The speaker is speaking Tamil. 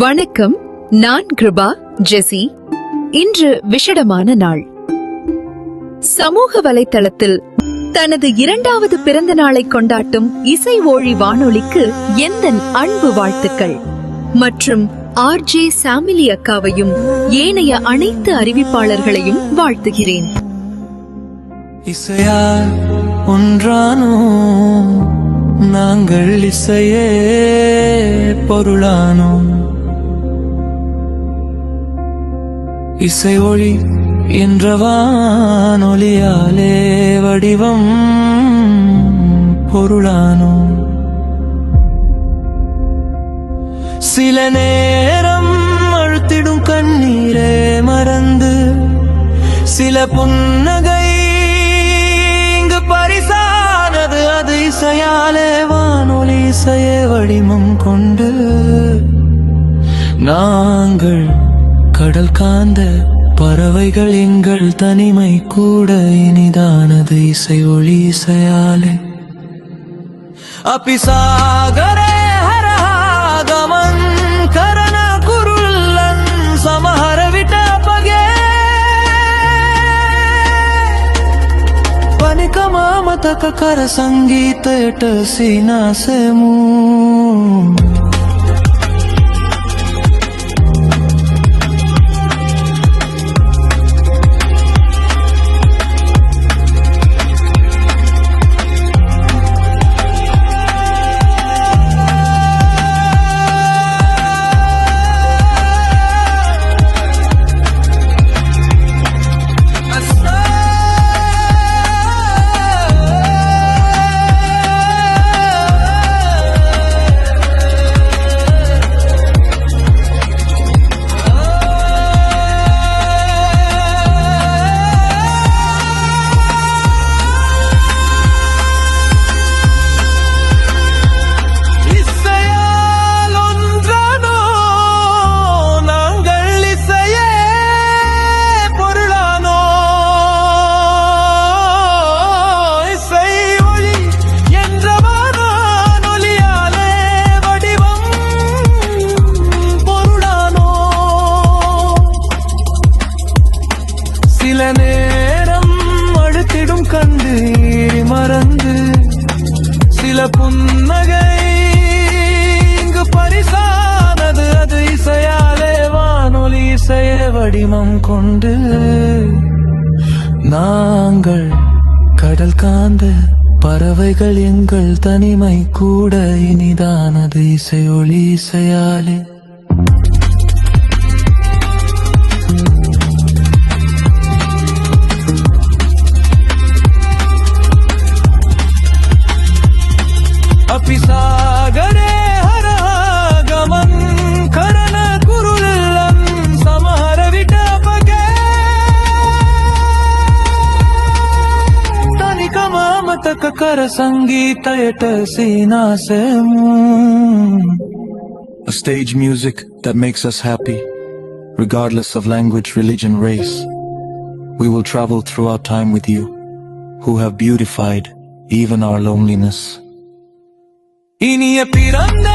வணக்கம், நான் கிருபா ஜெசி. இன்று விஷடமான நாள். சமூக வலைத்தளத்தில் தனது 2வது பிறந்த நாளை கொண்டாட்டும் இசை ஓழி வானொலிக்கு எந்த அன்பு வாழ்த்துக்கள் மற்றும் ஆர்ஜே சாமிலி அக்காவையும் ஏனைய அனைத்து அறிவிப்பாளர்களையும் வாழ்த்துகிறேன். இசையால் ஒன்றானோ நாங்கள், இசையே பொருளானோம். இசை ஒளி என்ற வானொலியாலே வடிவம் பொருளானோம். சில நேரம் அழுத்திடும் கண்ணீரே மறந்து, சில புன்னகை இங்கு பரிசானது. அது இசையாலே வானொலி, இசையே வடிவம் கொண்டு நாங்கள் கடல் காந்த பறவைகள். எங்கள் தனிமை கூட இனிதானது இசை ஒளி இசையாலே. அபிசாகரே ஹரஹாகமன் கரன குருல்லன் சமஹர விட்டபಗೆ ಪನಿಕಮಾಮತಕ ಕರ ಸಂಗೀತ ಎಟಸಿ ನಾಸೆಮು. சில நேரம் அழுத்திடும் கண்ணீர் மறந்து, சில புன்னகை இங்கு பரிசானது. அது இசையாலே வானொலி, இசையே வடிவம் கொண்டு நாங்கள் கடல் காந்த பறவைகள். எங்கள் தனிமை கூட இனிதானது இசை ஒளி இசையாலே. அபிசாகரே ஹரஹாகமன் கரன குருல்லன் சமஹர விட்டபಗೆ ತನಿಕಮಾಮತಕ ಕರ ಸಂಗೀತ ಎಟಸಿ ನಾಸೆಮು. A stage music that makes us happy, regardless of language, religion, race. We will travel throughout time with you, who have beautified even our loneliness. இனிய பிறந்த